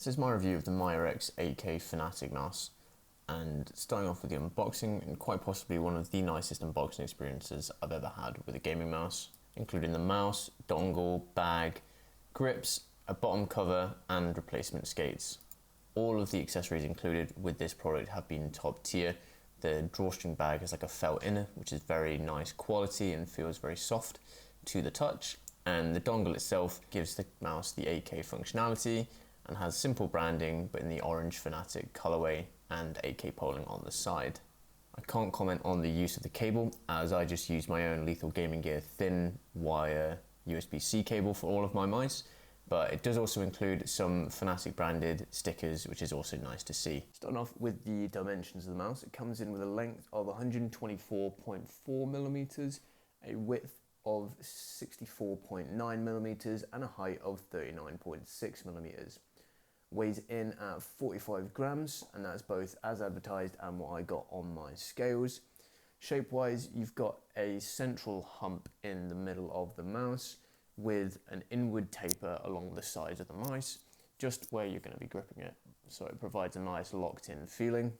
This is my review of the Maya X 8K Fnatic mouse, and starting off with the unboxing, and quite possibly one of the nicest unboxing experiences I've ever had with a gaming mouse, including the mouse, dongle, bag, grips, a bottom cover and replacement skates. All of the accessories included with this product have been top tier. The drawstring bag has like a felt inner, which is very nice quality and feels very soft to the touch, and the dongle itself gives the mouse the 8K functionality and has simple branding but in the orange Fnatic colorway and 8K polling on the side. I can't comment on the use of the cable, as I just use my own Lethal Gaming Gear thin wire USB-C cable for all of my mice, but it does also include some Fnatic branded stickers, which is also nice to see. Starting off with the dimensions of the mouse, it comes in with a length of 124.4 millimeters, a width of 64.9 millimeters and a height of 39.6 millimeters. Weighs in at 45 grams, and that's both as advertised and what I got on my scales. Shape wise, you've got a central hump in the middle of the mouse with an inward taper along the sides of the mice, just where you're going to be gripping it, so it provides a nice locked in feeling.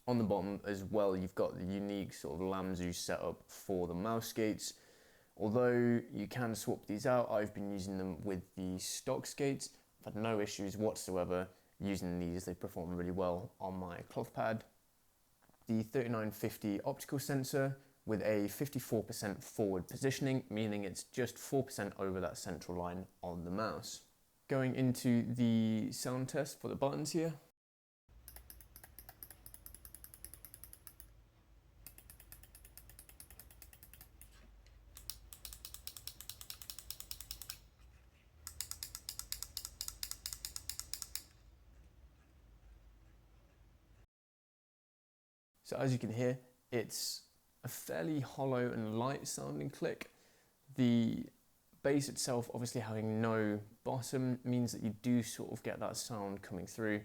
On the bottom as well, you've got the unique sort of LAMZU setup for the mouse skates. Although you can swap these out, I've been using them with the stock skates. I've had no issues whatsoever using these. They perform really well on my cloth pad. The 3950 optical sensor with a 54% forward positioning, meaning it's just 4% over that central line on the mouse. Going into the sound test for the buttons here. So as you can hear, it's a fairly hollow and light sounding click. The bass itself, obviously having no bottom, means that you do sort of get that sound coming through,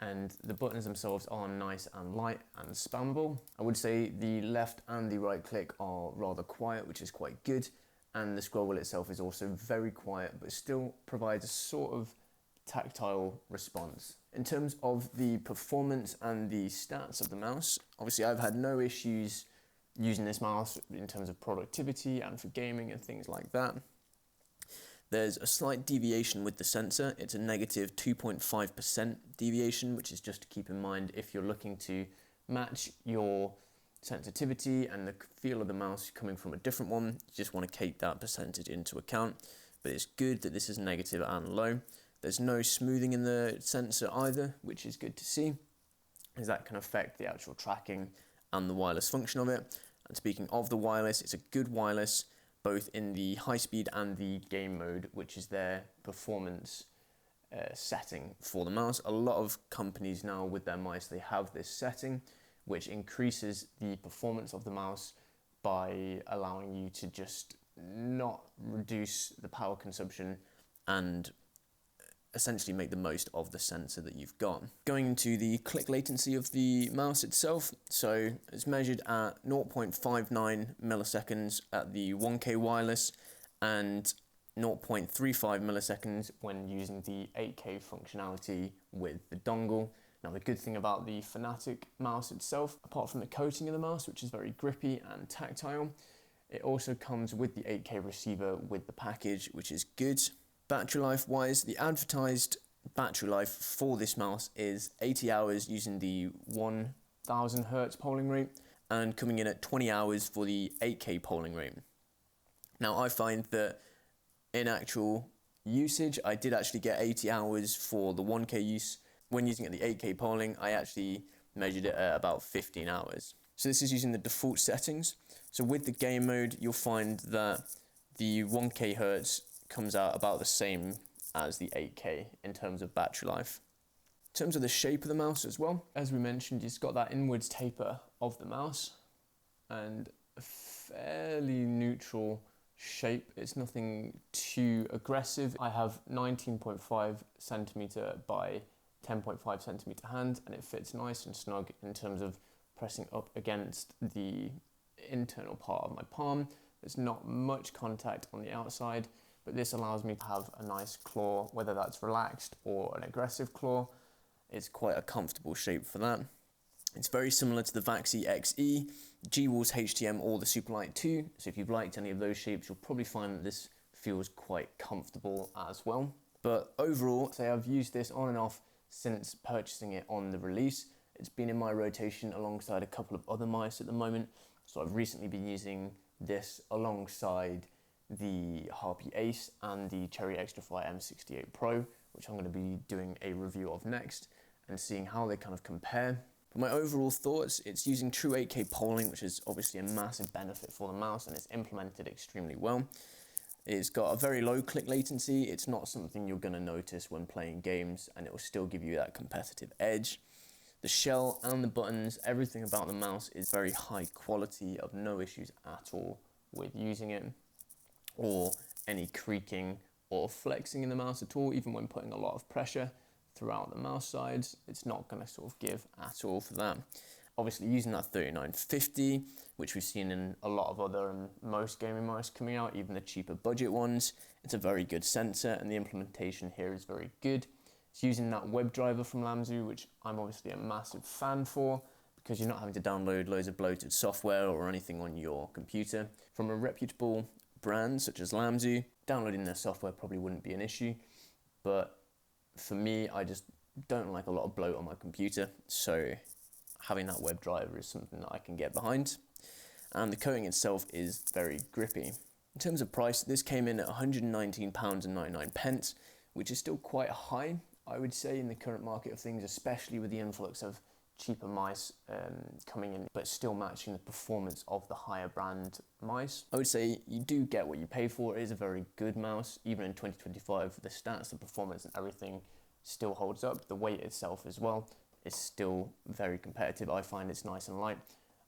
and the buttons themselves are nice and light and spammable. I would say the left and the right click are rather quiet, which is quite good, and the scroll wheel itself is also very quiet, but still provides a sort of tactile response. In terms of the performance and the stats of the mouse, obviously I've had no issues using this mouse in terms of productivity and for gaming and things like that. There's a slight deviation with the sensor. It's a negative 2.5% deviation, which is just to keep in mind if you're looking to match your sensitivity and the feel of the mouse coming from a different one. You just want to take that percentage into account, but it's good that this is negative and low. There's no smoothing in the sensor either, which is good to see, as that can affect the actual tracking and the wireless function of it. And speaking of the wireless, it's a good wireless, both in the high speed and the game mode, which is their performance setting for the mouse. A lot of companies now with their mice, they have this setting, which increases the performance of the mouse by allowing you to just not reduce the power consumption and essentially make the most of the sensor that you've got. Going into the click latency of the mouse itself, so it's measured at 0.59 milliseconds at the 1K wireless and 0.35 milliseconds when using the 8K functionality with the dongle. Now the good thing about the Fnatic mouse itself, apart from the coating of the mouse, which is very grippy and tactile, it also comes with the 8K receiver with the package, which is good. Battery life wise, the advertised battery life for this mouse is 80 hours using the 1000 Hertz polling rate and coming in at 20 hours for the 8K polling rate. Now I find that in actual usage, I did actually get 80 hours for the 1K use. When using it at the 8K polling, I actually measured it at about 15 hours. So this is using the default settings. So with the game mode, you'll find that the 1K Hertz comes out about the same as the 8K in terms of battery life. In terms of the shape of the mouse as well, as we mentioned, it's got that inwards taper of the mouse and a fairly neutral shape. It's nothing too aggressive. I have 19.5 centimeter by 10.5 centimeter hand, and it fits nice and snug in terms of pressing up against the internal part of my palm. There's not much contact on the outside, but this allows me to have a nice claw, whether that's relaxed or an aggressive claw. It's quite a comfortable shape for that. It's very similar to the VAXI XE, G-Wall's HTM, or the Superlight 2, so if you've liked any of those shapes, you'll probably find that this feels quite comfortable as well. But overall, say I've used this on and off since purchasing it on the release. It's been in my rotation alongside a couple of other mice at the moment, so I've recently been using this alongside the Harpy Ace and the Cherry Extrafly M68 Pro, which I'm going to be doing a review of next and seeing how they kind of compare. For my overall thoughts, it's using true 8K polling, which is obviously a massive benefit for the mouse, and it's implemented extremely well. It's got a very low click latency. It's not something you're going to notice when playing games, and it will still give you that competitive edge. The shell and the buttons, everything about the mouse is very high quality. I've no issues at all with using it, or any creaking or flexing in the mouse at all, even when putting a lot of pressure throughout the mouse sides. It's not going to sort of give at all for that. Obviously using that 3950, which we've seen in a lot of other and most gaming mice coming out, even the cheaper budget ones, it's a very good sensor, and the implementation here is very good. It's using that WebDriver from LAMZU, which I'm obviously a massive fan for, because you're not having to download loads of bloated software or anything on your computer. From a reputable brand such as LAMZU, downloading their software probably wouldn't be an issue, but for me, I just don't like a lot of bloat on my computer, so having that WebDriver is something that I can get behind. And the coating itself is very grippy. In terms of price, this came in at £119.99, which is still quite high, I would say, in the current market of things, especially with the influx of cheaper mice coming in, but still matching the performance of the higher brand mice. I would say you do get what you pay for. It is a very good mouse. Even in 2025, the stats, the performance and everything still holds up. The weight itself as well is still very competitive. I find it's nice and light.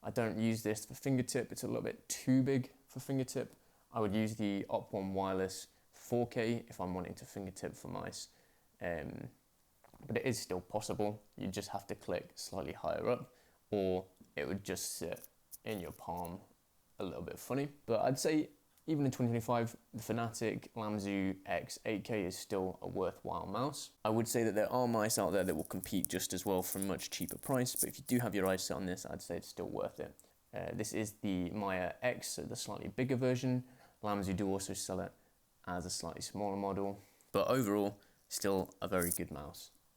I don't use this for fingertip. It's a little bit too big for fingertip. I would use the Op1 Wireless 4K if I'm wanting to fingertip for mice. But it is still possible. You just have to click slightly higher up, or it would just sit in your palm a little bit funny. But I'd say even in 2025, the Fnatic LAMZU X 8K is still a worthwhile mouse. I would say that there are mice out there that will compete just as well for a much cheaper price, but if you do have your eyes set on this, I'd say it's still worth it. This is the Maya X, so the slightly bigger version. LAMZU do also sell it as a slightly smaller model, but overall, still a very good mouse.